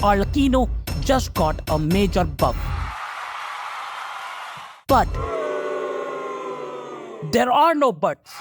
ARLECCHINO just got a major bug. But there are no buts.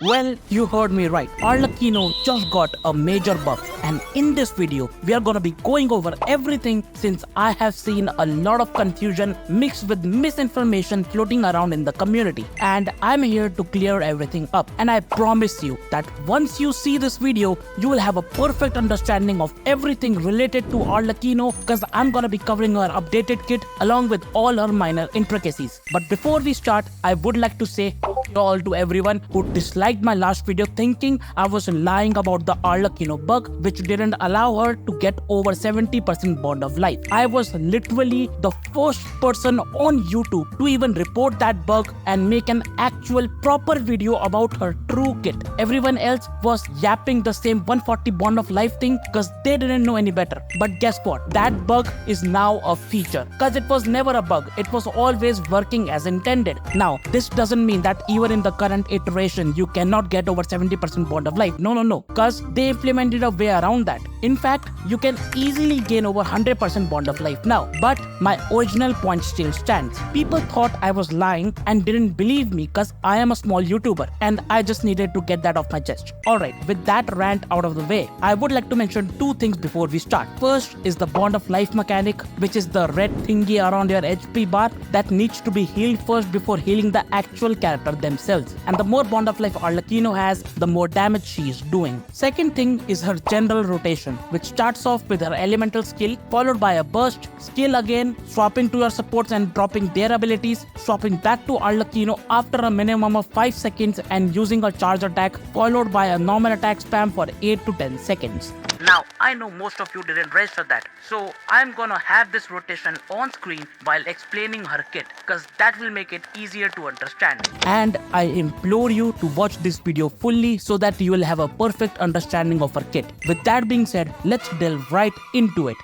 Well, you heard me right. ARLECCHINO just got a major buff, and in this video, we are gonna be going over everything since I have seen a lot of confusion mixed with misinformation floating around in the community, and I'm here to clear everything up. And I promise you that once you see this video, you will have a perfect understanding of everything related to ARLECCHINO, because I'm gonna be covering her updated kit along with all her minor intricacies. But before we start, I would like to say all to everyone who disliked my last video thinking I was lying about the ARLECCHINO bug which didn't allow her to get over 70% bond of life. I was literally the first person on YouTube to even report that bug and make an actual proper video about her true kit. Everyone else was yapping the same 140 bond of life thing because they didn't know any better. But guess what? That bug is now a feature, because it was never a bug. It was always working as intended. Now, this doesn't mean that even in the current iteration you cannot get over 70% bond of life. No, because they implemented a way around that. In fact, you can easily gain over 100% bond of life now. But my original point still stands. People thought I was lying and didn't believe me because I am a small YouTuber and I just needed to get that off my chest. Alright, with that rant out of the way, I would like to mention two things before we start. First is the bond of life mechanic, which is the red thingy around your HP bar that needs to be healed first before healing the actual character themselves. And the more bond of life ARLECCHINO has, the more damage she is doing. Second thing is her general rotation, which starts off with her elemental skill, followed by a burst, skill again, swapping to your supports and dropping their abilities, swapping back to ARLECCHINO after a minimum of 5 seconds and using a charge attack, followed by a normal attack spam for 8 to 10 seconds. Now, I know most of you didn't register that, so I'm gonna have this rotation on screen while explaining her kit, because that will make it easier to understand. And I implore you to watch this video fully so that you will have a perfect understanding of her kit. With that being said, let's delve right into it.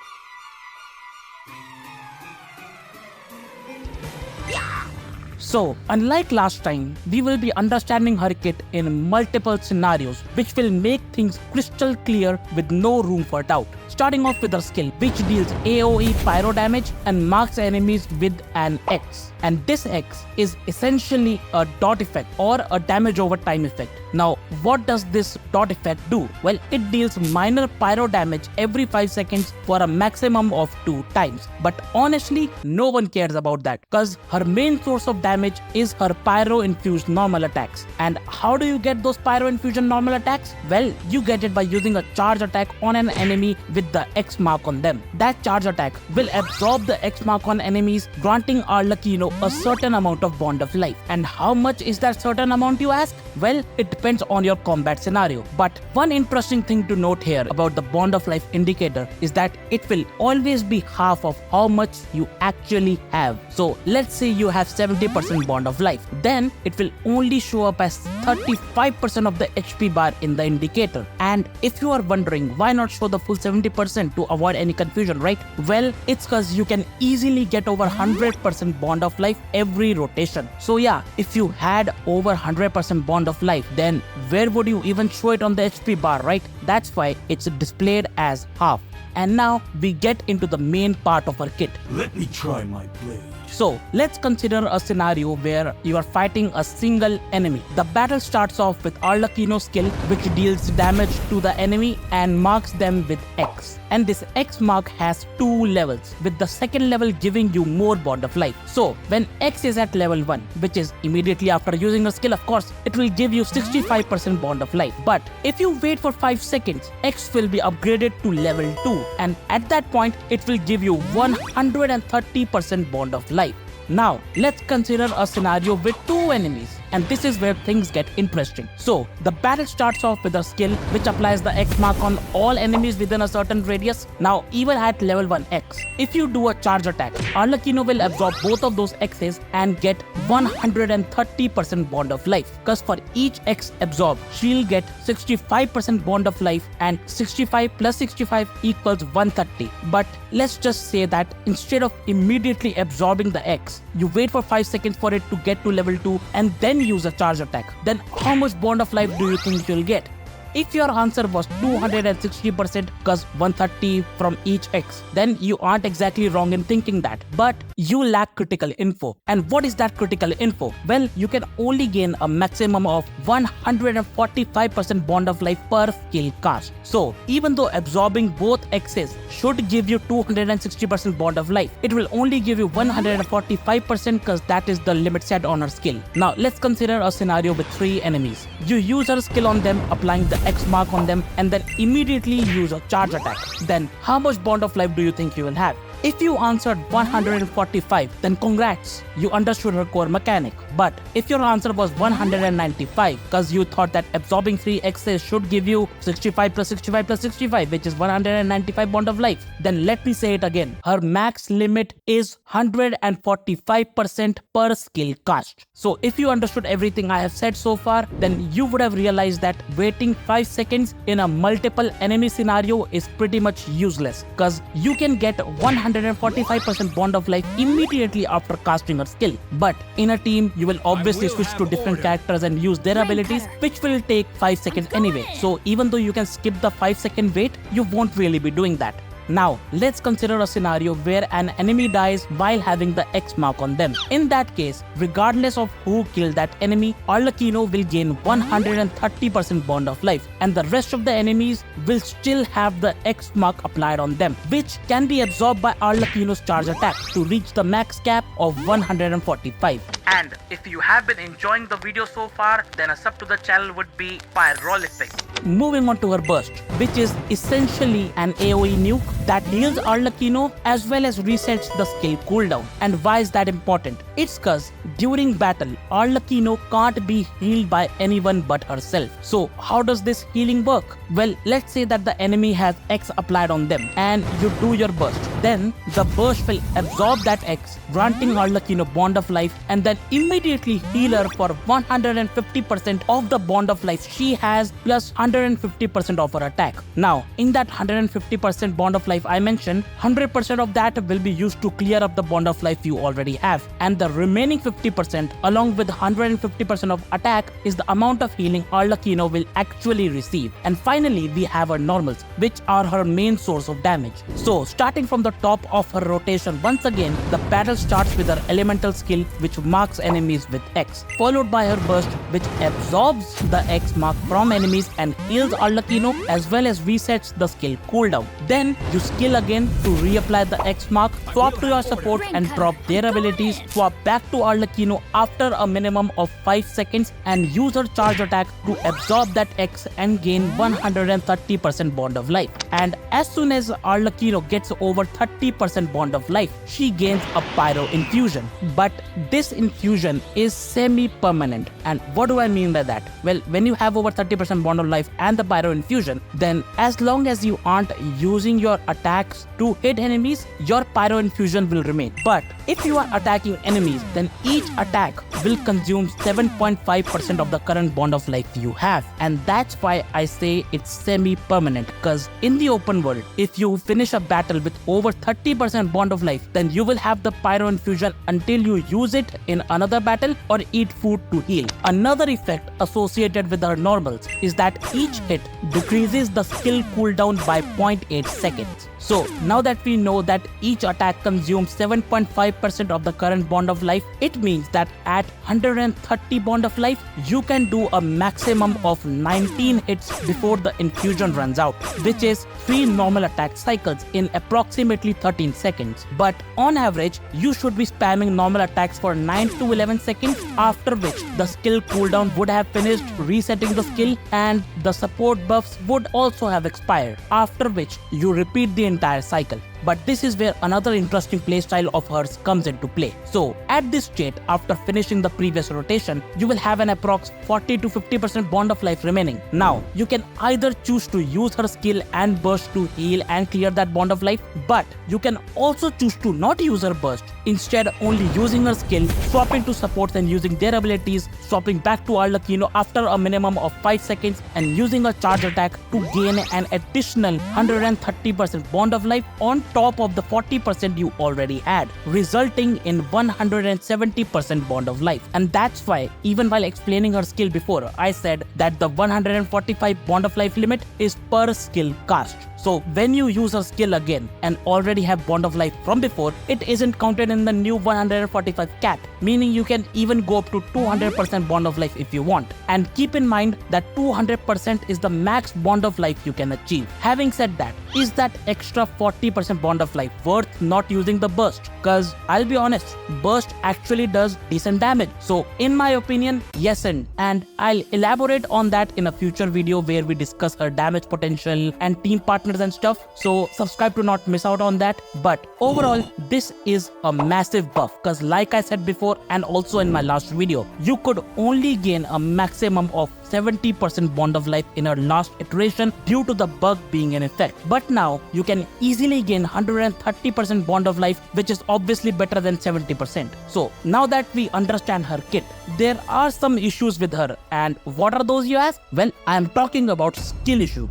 So, unlike last time, we will be understanding her kit in multiple scenarios, which will make things crystal clear with no room for doubt. Starting off with her skill, which deals AoE pyro damage and marks enemies with an X. And this X is essentially a dot effect or a damage over time effect. Now, what does this dot effect do? Well, it deals minor pyro damage every 5 seconds for a maximum of 2 times. But honestly, no one cares about that, because her main source of damage is her Pyro Infused normal attacks. And how do you get those Pyro Infusion normal attacks? Well, you get it by using a charge attack on an enemy with the X mark on them. That charge attack will absorb the X mark on enemies, granting ARLECCHINO a certain amount of bond of life. And how much is that certain amount, you ask? Well, it depends on your combat scenario. But one interesting thing to note here about the bond of life indicator is that it will always be half of how much you actually have. So let's say you have 70% bond of life, then it will only show up as 35% of the HP bar in the indicator. And if you are wondering why not show the full 70% to avoid any confusion, right? Well, it's because you can easily get over 100% bond of life every rotation. So yeah, if you had over 100% bond of life, then where would you even show it on the HP bar, right? That's why it's displayed as half. And now we get into the main part of our kit. Let me try my blade. So let's consider a scenario where you are fighting a single enemy. The battle starts off with ARLECCHINO skill, which deals damage to the enemy and marks them with X. And this X mark has 2 levels, with the second level giving you more bond of life. So when X is at level 1, which is immediately after using a skill, of course, it will give you 65% bond of life. But if you wait for 5 seconds, X will be upgraded to level 2, and at that point it will give you 130% bond of life. Now, let's consider a scenario with 2 enemies. and this is where things get interesting. So the battle starts off with a skill which applies the X mark on all enemies within a certain radius. Now even at level 1 X, if you do a charge attack, ARLECCHINO will absorb both of those X's and get 130% bond of life, because for each X absorbed, she'll get 65% bond of life, and 65 plus 65 equals 130. But let's just say that instead of immediately absorbing the X, you wait for 5 seconds for it to get to level 2 and then use a charge attack. Then how much bond of life do you think you'll get? If your answer was 260% cause 130 from each X, then you aren't exactly wrong in thinking that, but you lack critical info. And what is that critical info? Well, you can only gain a maximum of 145% bond of life per skill cast. So even though absorbing both X's should give you 260% bond of life, it will only give you 145% because that is the limit set on her skill. Now let's consider a scenario with 3 enemies. You use her skill on them, applying the X mark on them, and then immediately use a charge attack. Then how much bond of life do you think you will have? If you answered 145, then congrats, you understood her core mechanic. But if your answer was 195, because you thought that absorbing 3 X's should give you 65 plus 65 plus 65, which is 195 bond of life, then let me say it again. Her max limit is 145% per skill cast. So if you understood everything I have said so far, then you would have realized that waiting 5 seconds in a multiple enemy scenario is pretty much useless, because you can get 145% bond of life immediately after casting her skill. But in a team, you will obviously switch to different characters and use their abilities, which will take 5 seconds anyway. So even though you can skip the 5-second wait, you won't really be doing that. Now, let's consider a scenario where an enemy dies while having the X mark on them. In that case, regardless of who killed that enemy, ARLECCHINO will gain 130% bond of life, and the rest of the enemies will still have the X mark applied on them, which can be absorbed by ARLECCHINO's charge attack to reach the max cap of 145. And if you have been enjoying the video so far, then a sub to the channel would be prolific. Moving on to her burst, which is essentially an AoE nuke that heals ARLECCHINO as well as resets the skill cooldown. And why is that important? It's cause during battle, ARLECCHINO can't be healed by anyone but herself. So how does this healing work? Well, let's say that the enemy has X applied on them and you do your burst. Then the burst will absorb that X, granting ARLECCHINO bond of life, and then immediately heal her for 150% of the bond of life she has plus 150% of her attack. Now, in that 150% bond of life I mentioned, 100% of that will be used to clear up the bond of life you already have, and the remaining 50% along with 150% of attack is the amount of healing ARLECCHINO will actually receive. And finally, we have her normals, which are her main source of damage. So starting from the top of her rotation, once again the battle starts with her elemental skill, which marks enemies with X, followed by her burst, which absorbs the X mark from enemies and heals ARLECCHINO as well as resets the skill cooldown. Then you skill again to reapply the X mark, swap to your support and drop their abilities, swap back to ARLECCHINO after a minimum of 5 seconds and use her charge attack to absorb that X and gain 130% bond of life. And as soon as ARLECCHINO gets over 30% bond of life, she gains a Pyro Infusion. But this infusion is semi-permanent. And what do I mean by that? Well, when you have over 30% bond of life and the Pyro Infusion, then as long as you aren't using your attacks to hit enemies, your Pyro Infusion will remain. But if you are attacking enemies, then each attack will consume 7.5% of the current bond of life you have. And that's why I say it's semi-permanent, because in the open world, if you finish a battle with over 30% bond of life, then you will have the Pyro Infusion until you use it in another battle or eat food to heal. Another effect associated with her normals is that each hit decreases the skill cooldown by 0.8 seconds. So now that we know that each attack consumes 7.5% of the current bond of life, it means that at 130 bond of life, you can do a maximum of 19 hits before the infusion runs out, which is 3 normal attack cycles in approximately 13 seconds. But on average, you should be spamming normal attacks for 9 to 11 seconds, after which the skill cooldown would have finished resetting the skill and the support buffs would also have expired, after which you repeat the entire cycle. But this is where another interesting playstyle of hers comes into play. So at this state, after finishing the previous rotation, you will have an approx 40 to 50% bond of life remaining. Now, you can either choose to use her skill and burst to heal and clear that bond of life, but you can also choose to not use her burst, instead only using her skill, swapping to supports and using their abilities, swapping back to ARLECCHINO after a minimum of 5 seconds and using a charge attack to gain an additional 130% bond of life on top of the 40% you already had, resulting in 170% bond of life. And that's why, even while explaining her skill before, I said that the 145 bond of life limit is per skill cast. So when you use her skill again and already have bond of life from before, it isn't counted in the new 145 cap, meaning you can even go up to 200% bond of life if you want. And keep in mind that 200% is the max bond of life you can achieve. Having said that, is that extra 40% bond of life worth not using the burst? Cause I'll be honest, burst actually does decent damage. So in my opinion, yes, and I'll elaborate on that in a future video where we discuss her damage potential and team partners and stuff. So subscribe to not miss out on that. But overall, this is a massive buff, cause like I said before and also in my last video, you could only gain a maximum of 70% bond of life in her last iteration due to the bug being in effect. But now you can easily gain 130% bond of life, which is obviously better than 70%. So now that we understand her kit, there are some issues with her. And what are those, you ask? Well, I am talking about skill issue.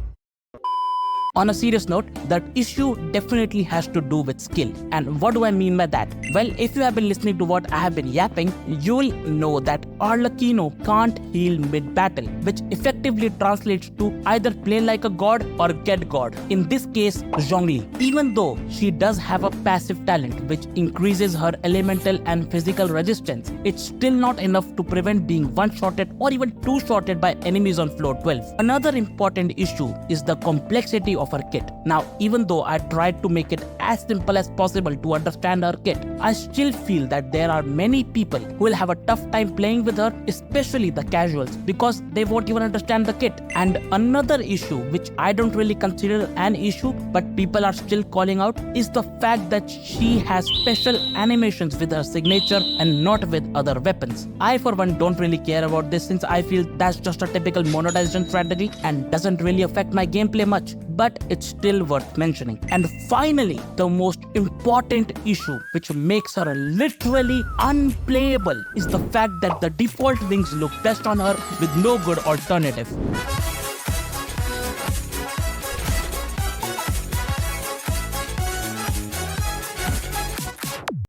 On a serious note, that issue definitely has to do with skill. And what do I mean by that? Well, if you have been listening to what I have been yapping, you'll know that ARLECCHINO can't heal mid-battle, which effectively translates to either play like a god or get god. In this case, Zhongli. Even though she does have a passive talent which increases her elemental and physical resistance, it's still not enough to prevent being one-shotted or even two-shotted by enemies on floor 12. Another important issue is the complexity of her kit. Now, even though I tried to make it as simple as possible to understand her kit, I still feel that there are many people who will have a tough time playing with her, especially the casuals, because they won't even understand the kit. And another issue, which I don't really consider an issue, but people are still calling out, is the fact that she has special animations with her signature and not with other weapons. I for one don't really care about this, since I feel that's just a typical monetization strategy and doesn't really affect my gameplay much. But it's still worth mentioning. And finally, the most important issue which makes her literally unplayable is the fact that the default wings look best on her with no good alternative.